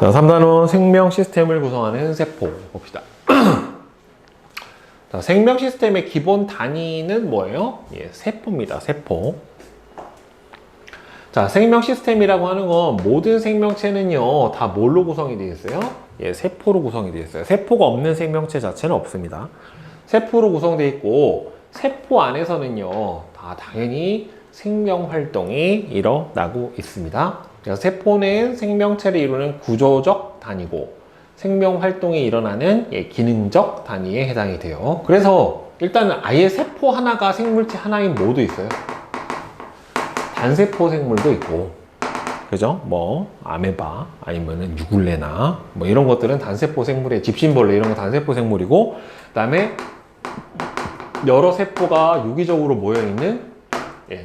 자, 3단원 생명 시스템을 구성하는 세포 봅시다. 자, 생명 시스템의 기본 단위는 뭐예요? 예, 세포입니다. 세포. 자, 생명 시스템이라고 하는 건 모든 생명체는요, 다 뭘로 구성이 되어 있어요? 예, 세포로 구성이 되어 있어요. 세포가 없는 생명체 자체는 없습니다. 세포로 구성되어 있고, 세포 안에서는요, 다 당연히 생명 활동이 일어나고 있습니다. 그래서 세포는 생명체를 이루는 구조적 단위고, 생명 활동이 일어나는 기능적 단위에 해당이 돼요. 그래서 일단은 아예 세포 하나가 생물체 하나인 뭐도 있어요. 단세포 생물도 있고, 그죠? 뭐 아메바 아니면은 유굴레나 뭐 이런 것들은 단세포 생물의 집신벌레 이런 거 단세포 생물이고, 그다음에 여러 세포가 유기적으로 모여 있는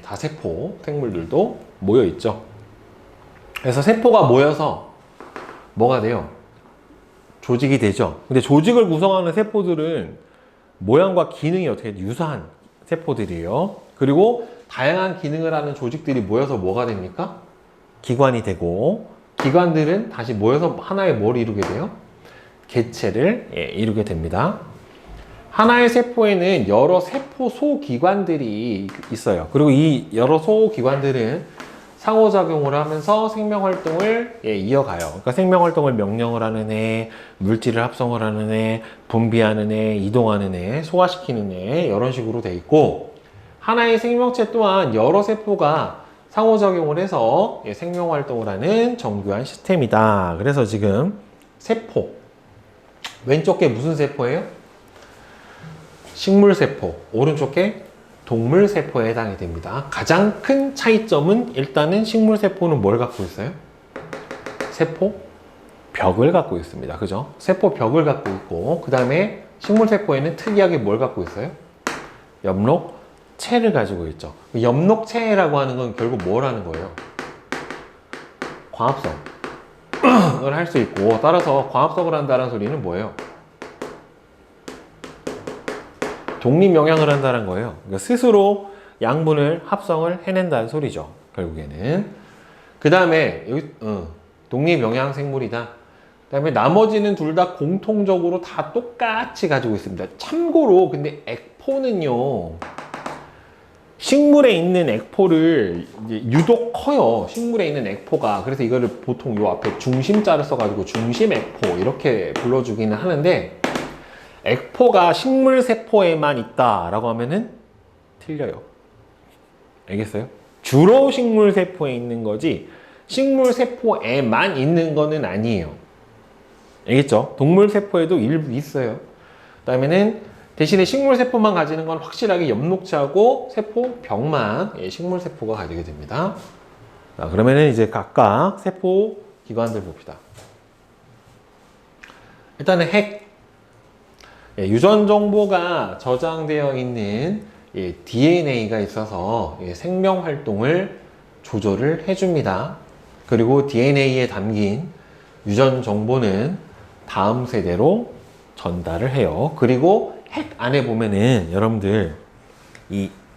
다세포 생물들도 모여 있죠. 그래서 세포가 모여서 뭐가 돼요? 조직이 되죠. 근데 조직을 구성하는 세포들은 모양과 기능이 어떻게 유사한 세포들이에요. 그리고 다양한 기능을 하는 조직들이 모여서 뭐가 됩니까? 기관이 되고, 기관들은 다시 모여서 하나의 뭘 이루게 돼요? 개체를 이루게 됩니다. 하나의 세포에는 여러 세포 소기관들이 있어요. 그리고 이 여러 소기관들은 상호작용을 하면서 생명활동을 이어가요. 그러니까 생명활동을 명령을 하는 애, 물질을 합성을 하는 애, 분비하는 애, 이동하는 애, 소화시키는 애, 이런 식으로 돼 있고, 하나의 생명체 또한 여러 세포가 상호작용을 해서 생명활동을 하는 정교한 시스템이다. 그래서 지금 세포, 왼쪽 게 무슨 세포예요? 식물세포, 오른쪽 게 동물세포에 해당이 됩니다. 가장 큰 차이점은 일단은 식물세포는 뭘 갖고 있어요? 세포벽을 갖고 있습니다. 그죠? 세포벽을 갖고 있고, 그 다음에 식물세포에는 특이하게 뭘 갖고 있어요? 엽록체를 가지고 있죠. 엽록체라고 하는 건 결국 뭘 하는 거예요? 광합성을 할 수 있고, 따라서 광합성을 한다는 소리는 뭐예요? 독립영양을 한다는 거예요. 그러니까 스스로 양분을 합성을 해낸다는 소리죠. 결국에는. 그 다음에 여기 독립영양 생물이다. 그 다음에 나머지는 둘 다 공통적으로 다 똑같이 가지고 있습니다. 참고로 근데 액포는요, 식물에 있는 액포를 유독 커요. 식물에 있는 액포가. 그래서 이거를 보통 요 앞에 중심자를 써가지고 중심액포 이렇게 불러주기는 하는데, 액포가 식물세포에만 있다라고 하면은 틀려요. 알겠어요? 주로 식물세포에 있는 거지 식물세포에만 있는 거는 아니에요. 알겠죠? 동물세포에도 일부 있어요. 그 다음에는 대신에 식물세포만 가지는 건 확실하게 엽록체하고 세포벽만 식물세포가 가지게 됩니다. 자, 그러면은 이제 각각 세포 기관들 봅시다. 일단은 핵. 유전 정보가 저장되어 있는 DNA가 있어서 생명 활동을 조절을 해줍니다. 그리고 DNA에 담긴 유전 정보는 다음 세대로 전달을 해요. 그리고 핵 안에 보면은 여러분들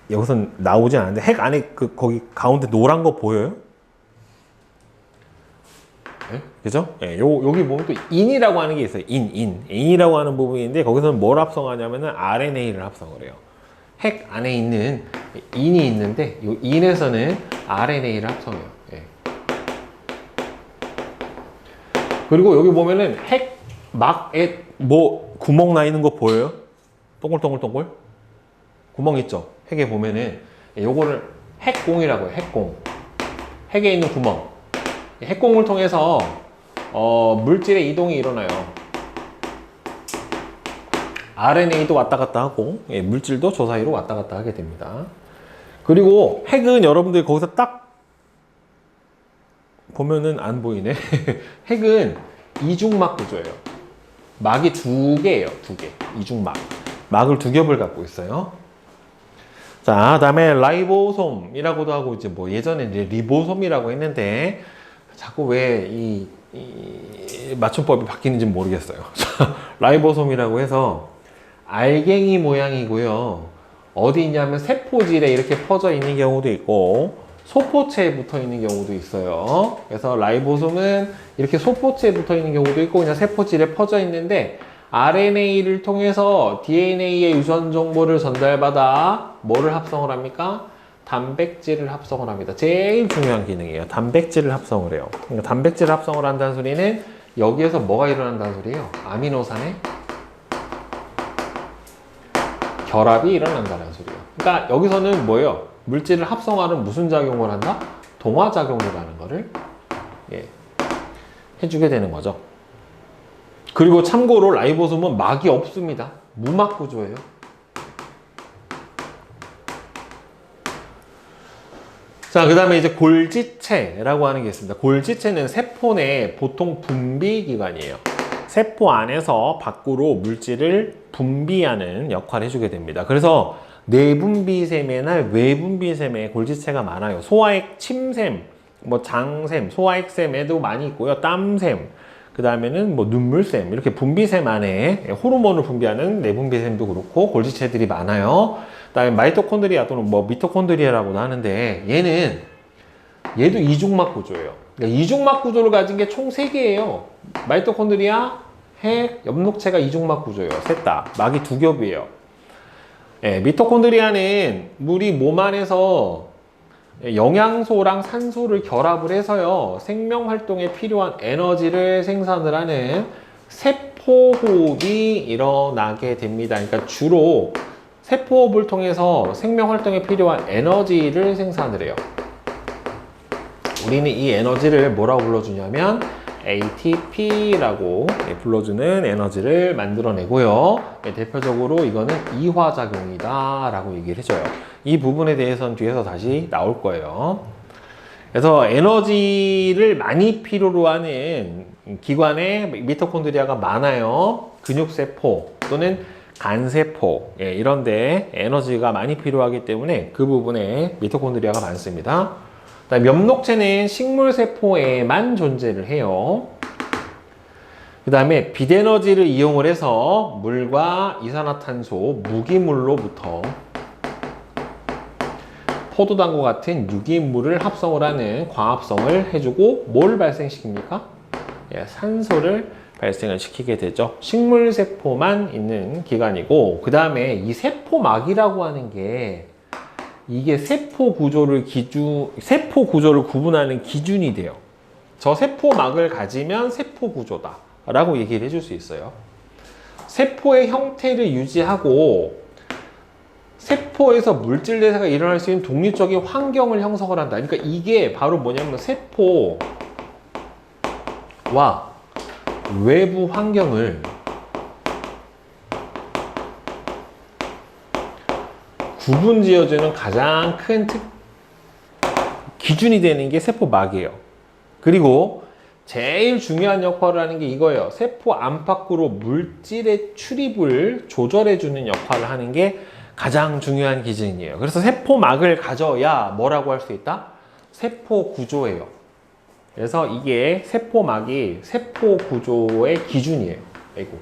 여기선 나오지 않는데 핵 안에 거기 가운데 노란 거 보여요? 그죠? 여기 보면 또 인이라고 하는 게 있어요. 인이라고 하는 부분인데, 거기서는 뭘 합성하냐면은 RNA를 합성을 해요. 핵 안에 있는 인이 있는데, 이 인에서는 RNA를 합성해요. 그리고 여기 보면은 핵 막에 뭐 구멍 나 있는 거 보여요? 동글동글 구멍 있죠? 핵에 보면은 요거를 핵공이라고 해요. 핵공. 핵에 있는 구멍. 핵공을 통해서 물질의 이동이 일어나요. RNA도 왔다 갔다 하고, 물질도 저 사이로 왔다 갔다 하게 됩니다. 그리고 핵은 여러분들 거기서 딱 보면은 안 보이네. 핵은 이중막 구조예요. 막이 두 개예요. 두 개. 이중막. 막을 두 겹을 갖고 있어요. 자, 그다음에 라이보솜이라고도 하고, 이제 뭐 예전에 이제 리보솜이라고 했는데, 자꾸 왜 이 맞춤법이 바뀌는지 모르겠어요. 라이보솜이라고 해서 알갱이 모양이고요. 어디 있냐면 세포질에 이렇게 퍼져 있는 경우도 있고, 소포체에 붙어 있는 경우도 있어요. 그래서 라이보솜은 이렇게 소포체에 붙어 있는 경우도 있고 그냥 세포질에 퍼져 있는데 RNA를 통해서 DNA의 유전 정보를 전달받아 뭐를 합성을 합니까? 단백질을 합성을 합니다. 제일 중요한 기능이에요. 단백질을 합성을 해요. 그러니까 단백질을 합성을 한다는 소리는 여기에서 뭐가 일어난다는 소리예요? 아미노산의 결합이 일어난다는 소리예요. 그러니까 여기서는 뭐예요? 물질을 합성하는 무슨 작용을 한다? 동화작용이라는 거를 해주게 되는 거죠. 그리고 참고로 라이보솜은 막이 없습니다. 무막 구조예요. 자, 그 다음에 이제 골지체라고 하는 게 있습니다. 골지체는 세포 내 보통 분비기관이에요. 세포 안에서 밖으로 물질을 분비하는 역할을 해주게 됩니다. 그래서 내분비샘이나 외분비샘에 골지체가 많아요. 소화액 침샘, 뭐 장샘, 소화액샘에도 많이 있고요. 땀샘, 그 다음에는 뭐 눈물샘, 이렇게 분비샘 안에 호르몬을 분비하는 내분비샘도 그렇고 골지체들이 많아요. 그 다음에 마이토콘드리아 또는 뭐 미토콘드리아라고도 하는데 얘도 이중막 구조예요. 그러니까 이중막 구조를 가진 게 총 3개예요. 마이토콘드리아, 핵, 엽록체가 이중막 구조예요. 셋 다. 막이 2겹이에요. 미토콘드리아는 우리 몸 안에서 영양소랑 산소를 결합을 해서요, 생명 활동에 필요한 에너지를 생산을 하는 세포호흡이 일어나게 됩니다. 그러니까 주로 세포호흡을 통해서 생명 활동에 필요한 에너지를 생산을 해요. 우리는 이 에너지를 뭐라고 불러주냐면 ATP라고 불러주는 에너지를 만들어내고요. 대표적으로 이거는 이화작용이다 라고 얘기를 해줘요. 이 부분에 대해서는 뒤에서 다시 나올 거예요. 그래서 에너지를 많이 필요로 하는 기관에 미토콘드리아가 많아요. 근육세포 또는 간세포, 이런데 에너지가 많이 필요하기 때문에 그 부분에 미토콘드리아가 많습니다. 엽록체는 식물세포에만 존재를 해요. 그 다음에 빛에너지를 이용을 해서 물과 이산화탄소, 무기물로부터 포도당과 같은 유기물을 합성을 하는 광합성을 해주고 뭘 발생시킵니까? 산소를 발생을 시키게 되죠. 식물세포만 있는 기관이고, 그 다음에 이 세포막이라고 하는 게 이게 세포 구조를 구분하는 기준이 돼요. 저 세포막을 가지면 세포 구조다 라고 얘기를 해줄 수 있어요. 세포의 형태를 유지하고 세포에서 물질 대사가 일어날 수 있는 독립적인 환경을 형성을 한다. 그러니까 이게 바로 뭐냐면 세포와 외부 환경을 구분 지어주는 가장 큰 기준이 되는 게 세포막이에요. 그리고 제일 중요한 역할을 하는 게 이거예요. 세포 안팎으로 물질의 출입을 조절해주는 역할을 하는 게 가장 중요한 기준이에요. 그래서 세포막을 가져야 뭐라고 할 수 있다? 세포 구조예요. 그래서 이게 세포막이 세포 구조의 기준이에요. 아이고.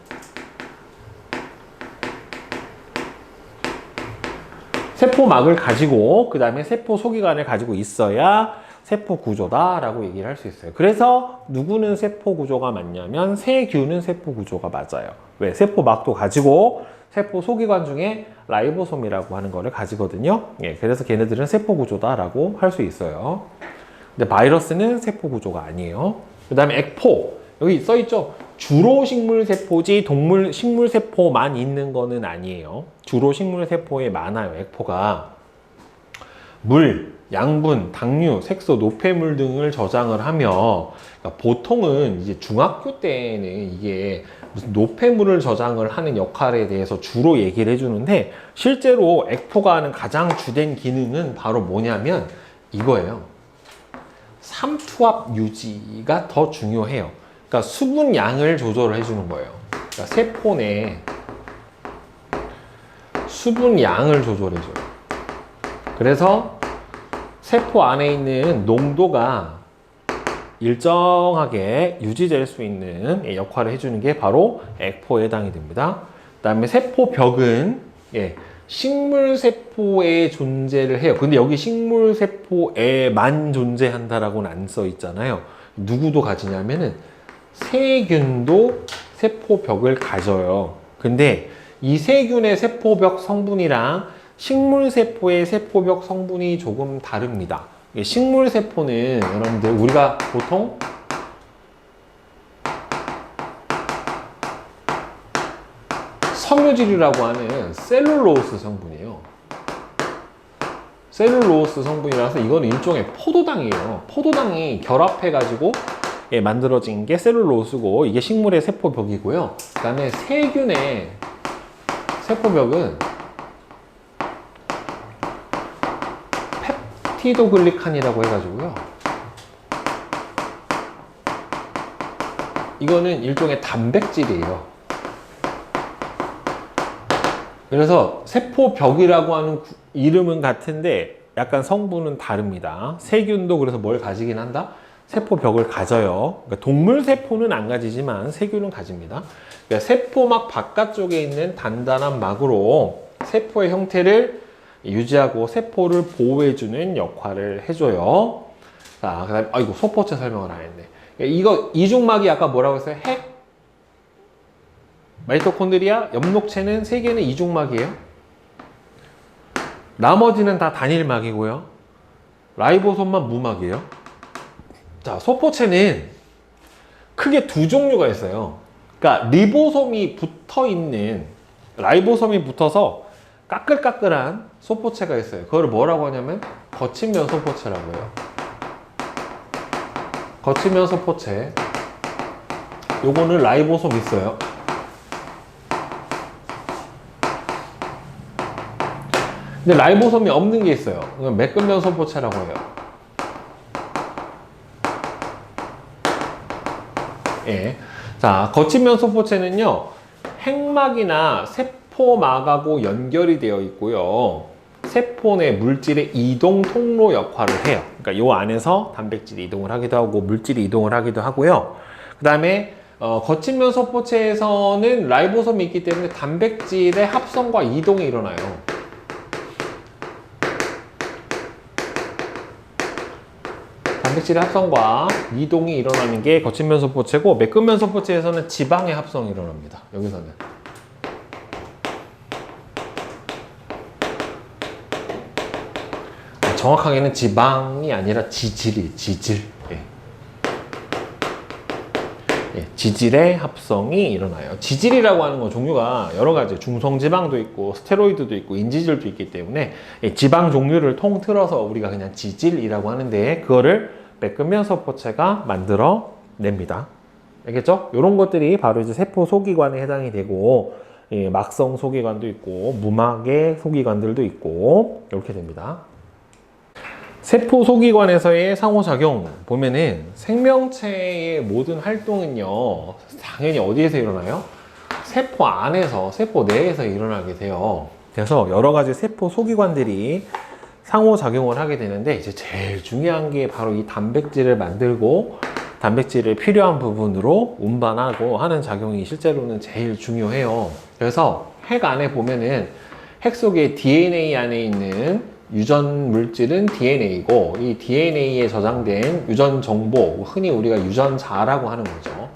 세포막을 가지고 그 다음에 세포 소기관을 가지고 있어야 세포 구조다 라고 얘기를 할 수 있어요. 그래서 누구는 세포 구조가 맞냐면 세균은 세포 구조가 맞아요. 왜? 세포막도 가지고 세포 소기관 중에 라이보솜이라고 하는 거를 가지거든요. 그래서 걔네들은 세포 구조다 라고 할 수 있어요. 근데 바이러스는 세포 구조가 아니에요. 그 다음에 액포, 여기 써있죠? 주로 식물세포지 식물세포만 있는 거는 아니에요. 주로 식물세포에 많아요. 액포가 물, 양분, 당류, 색소, 노폐물 등을 저장을 하며, 그러니까 보통은 이제 중학교 때는 이게 무슨 노폐물을 저장을 하는 역할에 대해서 주로 얘기를 해주는데, 실제로 액포가 하는 가장 주된 기능은 바로 뭐냐면 이거예요. 삼투압 유지가 더 중요해요. 그러니까 수분 양을 조절을 해주는 거예요. 그러니까 세포 내 수분 양을 조절해줘요. 그래서 세포 안에 있는 농도가 일정하게 유지될 수 있는 역할을 해주는 게 바로 액포에 해당이 됩니다. 그 다음에 세포벽은 식물세포에 존재를 해요. 근데 여기 식물세포에만 존재한다라고는 안 써 있잖아요. 누구도 가지냐면은 세균도 세포벽을 가져요. 근데 이 세균의 세포벽 성분이랑 식물세포의 세포벽 성분이 조금 다릅니다. 식물세포는 여러분들 우리가 보통 섬유질이라고 하는 셀룰로스 성분이에요. 셀룰로스 성분이라서 이거는 일종의 포도당이에요. 포도당이 결합해가지고 만들어진 게 셀룰로스고 이게 식물의 세포벽이고요. 그 다음에 세균의 세포벽은 펩티도글리칸이라고 해가지고요. 이거는 일종의 단백질이에요. 그래서 세포벽이라고 하는 이름은 같은데 약간 성분은 다릅니다. 세균도 그래서 뭘 가지긴 한다? 세포벽을 가져요. 그러니까 동물 세포는 안 가지지만 세균은 가집니다. 그러니까 세포막 바깥쪽에 있는 단단한 막으로 세포의 형태를 유지하고 세포를 보호해주는 역할을 해줘요. 자, 그 다음에, 아이고, 소포체 설명을 안 했네. 이거, 이중막이 아까 뭐라고 했어요? 핵? 마이토콘드리아, 엽록체는 3개는 이중막이에요. 나머지는 다 단일막이고요. 라이보솜만 무막이에요. 자, 소포체는 크게 2종류가 있어요. 그러니까 리보솜이 붙어있는, 라이보솜이 붙어서 까끌까끌한 소포체가 있어요. 그걸 뭐라고 하냐면 거친면 소포체라고 해요. 거친면 소포체. 요거는 라이보솜 있어요. 근데 라이보솜이 없는 게 있어요. 매끈면 소포체라고 해요. 예. 자, 거친면 소포체는요, 핵막이나 세포막하고 연결이 되어 있고요. 세포 내 물질의 이동 통로 역할을 해요. 그러니까 요 안에서 단백질이 이동을 하기도 하고 물질이 이동을 하기도 하고요. 그 다음에 거친면 소포체에서는 라이보솜이 있기 때문에 단백질의 합성과 이동이 일어나요. 단백질의 합성과 이동이 일어나는 게 거친면 소포체고, 매끈면 소포체에서는 지방의 합성이 일어납니다. 여기서는. 정확하게는 지방이 아니라 지질이, 지질. 예. 예, 지질의 합성이 일어나요. 지질이라고 하는 건 종류가 여러 가지, 중성지방도 있고 스테로이드도 있고 인지질도 있기 때문에 지방 종류를 통틀어서 우리가 그냥 지질이라고 하는데, 그거를 매끈면 소포체가 만들어 냅니다. 알겠죠? 이런 것들이 바로 이제 세포 소기관에 해당이 되고, 예, 막성 소기관도 있고 무막의 소기관들도 있고 이렇게 됩니다. 세포 소기관에서의 상호작용 보면은 생명체의 모든 활동은요, 당연히 어디에서 일어나요? 세포 안에서, 세포 내에서 일어나게 돼요. 그래서 여러 가지 세포 소기관들이 상호작용을 하게 되는데, 이제 제일 중요한 게 바로 이 단백질을 만들고 단백질을 필요한 부분으로 운반하고 하는 작용이 실제로는 제일 중요해요. 그래서 핵 안에 보면은 핵 속에 DNA 안에 있는 유전 물질은 DNA고, 이 DNA에 저장된 유전 정보, 흔히 우리가 유전자라고 하는 거죠.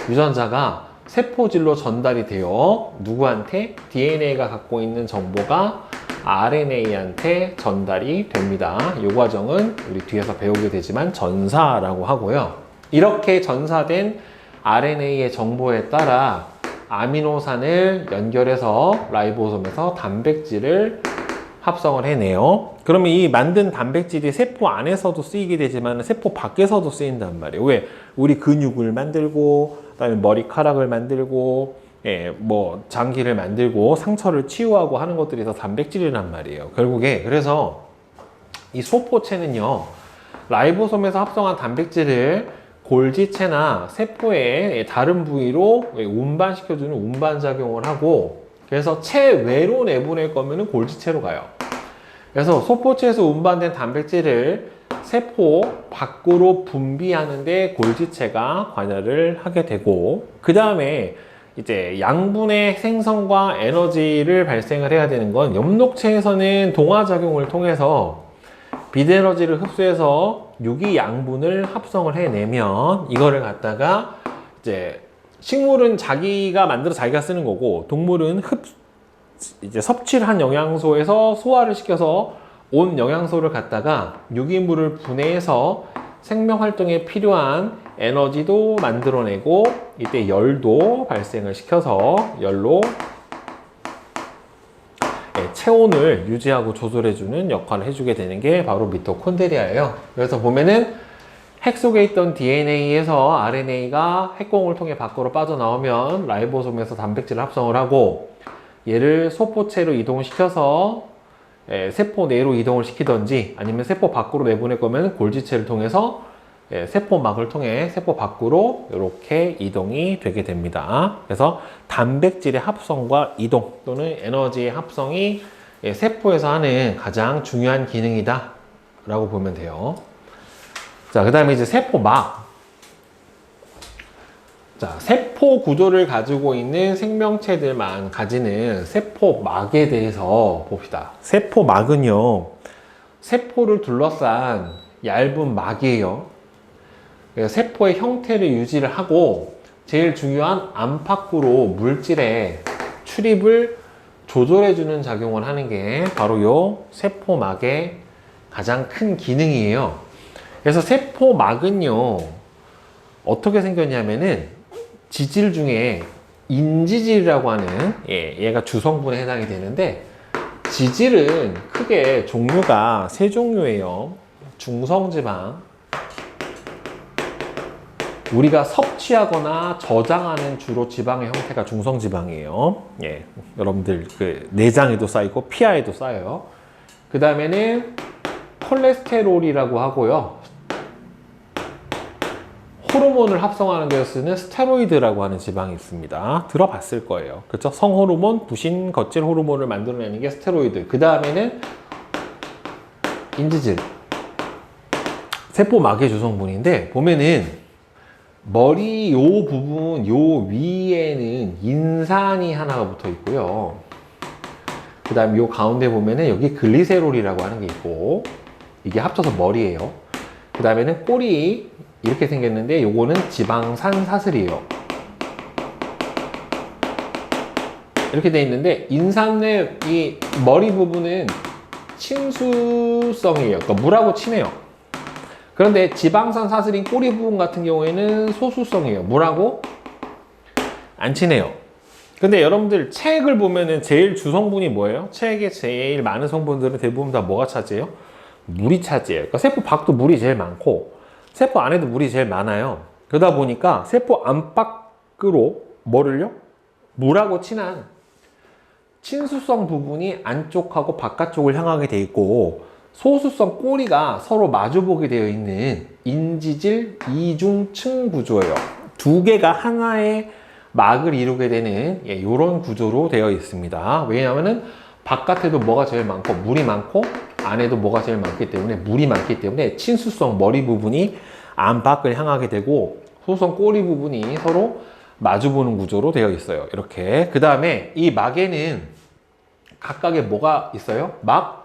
유전자가 세포질로 전달이 되어 누구한테? DNA가 갖고 있는 정보가 RNA한테 전달이 됩니다. 이 과정은 우리 뒤에서 배우게 되지만 전사라고 하고요. 이렇게 전사된 RNA의 정보에 따라 아미노산을 연결해서 라이보솜에서 단백질을 합성을 해내요. 그러면 이 만든 단백질이 세포 안에서도 쓰이게 되지만 세포 밖에서도 쓰인단 말이에요. 왜? 우리 근육을 만들고, 그다음에 머리카락을 만들고, 예, 뭐 장기를 만들고 상처를 치유하고 하는 것들이 다 단백질이란 말이에요. 결국에 그래서 이 소포체는요, 라이보솜에서 합성한 단백질을 골지체나 세포의 다른 부위로 운반시켜주는 운반작용을 하고, 그래서 체외로 내보낼 거면 골지체로 가요. 그래서 소포체에서 운반된 단백질을 세포 밖으로 분비하는데 골지체가 관여를 하게 되고, 그 다음에 이제 양분의 생성과 에너지를 발생을 해야 되는 건 엽록체에서는 동화작용을 통해서 빛에너지를 흡수해서 유기양분을 합성을 해내면 이거를 갖다가 이제 식물은 자기가 만들어 자기가 쓰는 거고 동물은 이제 섭취를 한 영양소에서 소화를 시켜서 온 영양소를 갖다가 유기물을 분해해서 생명 활동에 필요한 에너지도 만들어내고 이때 열도 발생을 시켜서 열로 체온을 유지하고 조절해주는 역할을 해주게 되는 게 바로 미토콘드리아예요. 그래서 보면은 핵 속에 있던 DNA에서 RNA가 핵공을 통해 밖으로 빠져나오면 라이보솜에서 단백질을 합성을 하고 얘를 소포체로 이동시켜서 세포 내로 이동을 시키던지 아니면 세포 밖으로 내보낼 거면 골지체를 통해서 세포막을 통해 세포 밖으로 이렇게 이동이 되게 됩니다. 그래서 단백질의 합성과 이동 또는 에너지의 합성이 세포에서 하는 가장 중요한 기능이다 라고 보면 돼요. 자, 그 다음에 이제 세포막. 자, 세포 구조를 가지고 있는 생명체들만 가지는 세포막에 대해서 봅시다. 세포막은요, 세포를 둘러싼 얇은 막이에요. 세포의 형태를 유지를 하고 제일 중요한 안팎으로 물질의 출입을 조절해주는 작용을 하는 게 바로 요 세포막의 가장 큰 기능이에요. 그래서 세포막은요, 어떻게 생겼냐면은 지질 중에 인지질이라고 하는 얘가 주성분에 해당이 되는데 지질은 크게 종류가 세 종류예요. 중성지방, 우리가 섭취하거나 저장하는 주로 지방의 형태가 중성지방이에요. 여러분들 그 내장에도 쌓이고 피하에도 쌓여요. 그 다음에는 콜레스테롤이라고 하고요. 호르몬을 합성하는 데 쓰는 스테로이드라고 하는 지방이 있습니다. 들어봤을 거예요. 그렇죠? 성호르몬, 부신, 거칠 호르몬을 만들어내는 게 스테로이드. 그 다음에는 인지질. 세포막의 주성분인데 보면은 머리 요 부분 요 위에는 인산이 하나가 붙어 있고요. 그 다음 요 가운데 보면은 여기 글리세롤이라고 하는 게 있고 이게 합쳐서 머리예요. 그 다음에는 꼬리 이렇게 생겼는데 요거는 지방산 사슬이에요. 이렇게 돼 있는데 인산의 이 머리 부분은 친수성이에요. 그러니까 물하고 친해요. 그런데 지방산 사슬인 꼬리 부분 같은 경우에는 소수성이에요. 물하고 안 친해요. 근데 여러분들 체액을 보면은 제일 주성분이 뭐예요? 체액에 제일 많은 성분들은 대부분 다 뭐가 차지해요? 물이 차지해요. 그러니까 세포 밖도 물이 제일 많고 세포 안에도 물이 제일 많아요. 그러다 보니까 세포 안팎으로 뭐를요? 물하고 친한 친수성 부분이 안쪽하고 바깥쪽을 향하게 돼 있고 소수성 꼬리가 서로 마주보게 되어 있는 인지질 이중층 구조예요. 두 개가 하나의 막을 이루게 되는 이런 구조로 되어 있습니다. 왜냐하면 바깥에도 뭐가 제일 많고 물이 많고 안에도 뭐가 제일 많기 때문에 물이 많기 때문에 친수성 머리 부분이 안팎을 향하게 되고 소수성 꼬리 부분이 서로 마주보는 구조로 되어 있어요. 이렇게. 그 다음에 이 막에는 각각의 뭐가 있어요? 막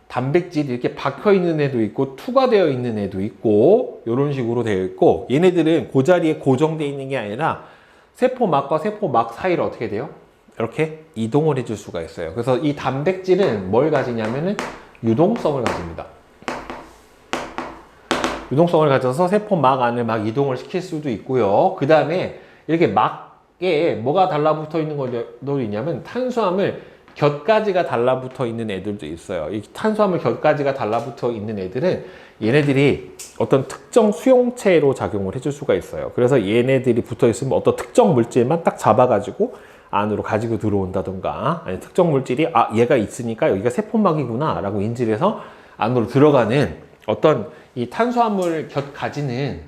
단백질이 이렇게 박혀 있는 애도 있고 투과되어 있는 애도 있고 이런 식으로 되어 있고 얘네들은 그 자리에 고정되어 있는 게 아니라 세포막과 세포막 사이를 어떻게 돼요? 이렇게 이동을 해줄 수가 있어요. 그래서 이 단백질은 뭘 가지냐면은 유동성을 가집니다. 유동성을 가져서 세포막 안을 막 이동을 시킬 수도 있고요. 그 다음에 이렇게 막에 뭐가 달라붙어 있는 것도 있냐면 탄수화물 곁가지가 달라붙어 있는 애들도 있어요. 이 탄수화물 곁가지가 달라붙어 있는 애들은 얘네들이 어떤 특정 수용체로 작용을 해줄 수가 있어요. 그래서 얘네들이 붙어 있으면 어떤 특정 물질만 딱 잡아가지고 안으로 가지고 들어온다던가 아니 특정 물질이 얘가 있으니까 여기가 세포막이구나 라고 인지를 해서 안으로 들어가는 어떤 이 탄수화물 곁가지는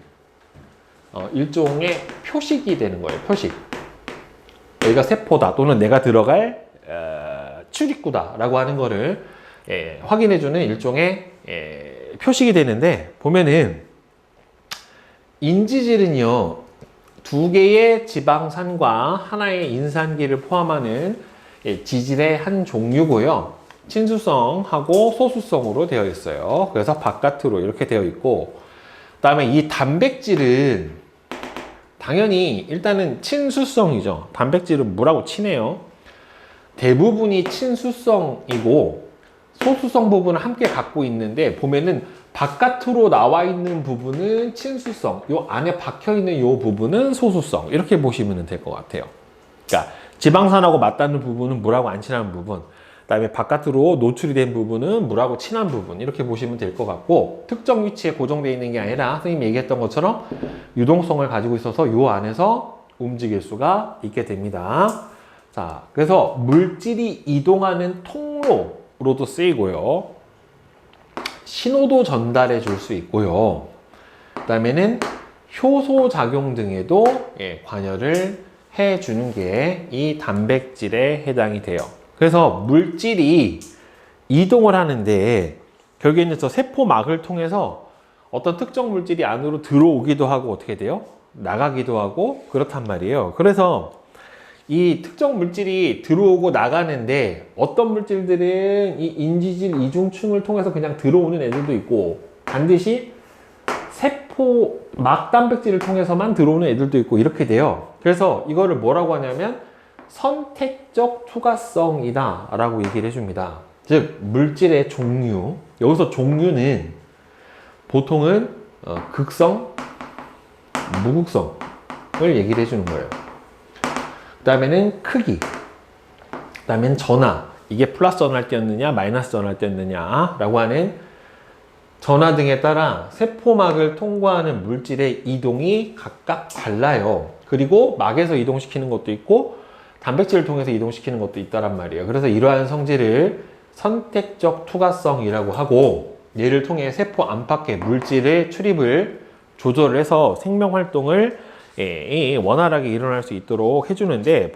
일종의 표식이 되는 거예요. 표식. 여기가 세포다 또는 내가 들어갈 출입구다 라고 하는 거를 확인해주는 일종의 표식이 되는데 보면은 인지질은요 두 개의 지방산과 하나의 인산기를 포함하는 지질의 한 종류고요. 친수성하고 소수성으로 되어 있어요. 그래서 바깥으로 이렇게 되어 있고, 그 다음에 이 단백질은 당연히 일단은 친수성이죠. 단백질은 물하고 친해요. 대부분이 친수성이고 소수성 부분을 함께 갖고 있는데, 보면은 바깥으로 나와 있는 부분은 친수성, 요 안에 박혀 있는 요 부분은 소수성, 이렇게 보시면 될 것 같아요. 그러니까 지방산하고 맞닿는 부분은 물하고 안 친한 부분, 그 다음에 바깥으로 노출이 된 부분은 물하고 친한 부분, 이렇게 보시면 될 것 같고, 특정 위치에 고정되어 있는 게 아니라 선생님이 얘기했던 것처럼 유동성을 가지고 있어서 요 안에서 움직일 수가 있게 됩니다. 자, 그래서 물질이 이동하는 통로로도 쓰이고요, 신호도 전달해 줄 수 있고요, 그 다음에는 효소 작용 등에도 관여를 해 주는 게 이 단백질에 해당이 돼요. 그래서 물질이 이동을 하는데 결국에는 저 세포막을 통해서 어떤 특정 물질이 안으로 들어오기도 하고 어떻게 돼요? 나가기도 하고 그렇단 말이에요. 그래서 이 특정 물질이 들어오고 나가는데 어떤 물질들은 이 인지질 이중층을 통해서 그냥 들어오는 애들도 있고, 반드시 세포 막 단백질을 통해서만 들어오는 애들도 있고, 이렇게 돼요. 그래서 이거를 뭐라고 하냐면 선택적 투과성이다 라고 얘기를 해줍니다. 즉 물질의 종류, 여기서 종류는 보통은 극성, 무극성을 얘기를 해주는 거예요. 그 다음에는 크기, 그 다음에는 전하, 이게 플러스 전할 때였느냐 마이너스 전할 때였느냐 라고 하는 전하 등에 따라 세포막을 통과하는 물질의 이동이 각각 달라요. 그리고 막에서 이동시키는 것도 있고 단백질을 통해서 이동시키는 것도 있다란 말이에요. 그래서 이러한 성질을 선택적 투과성이라고 하고, 얘를 통해 세포 안팎의 물질의 출입을 조절을 해서 생명 활동을 원활하게 일어날 수 있도록 해주는데,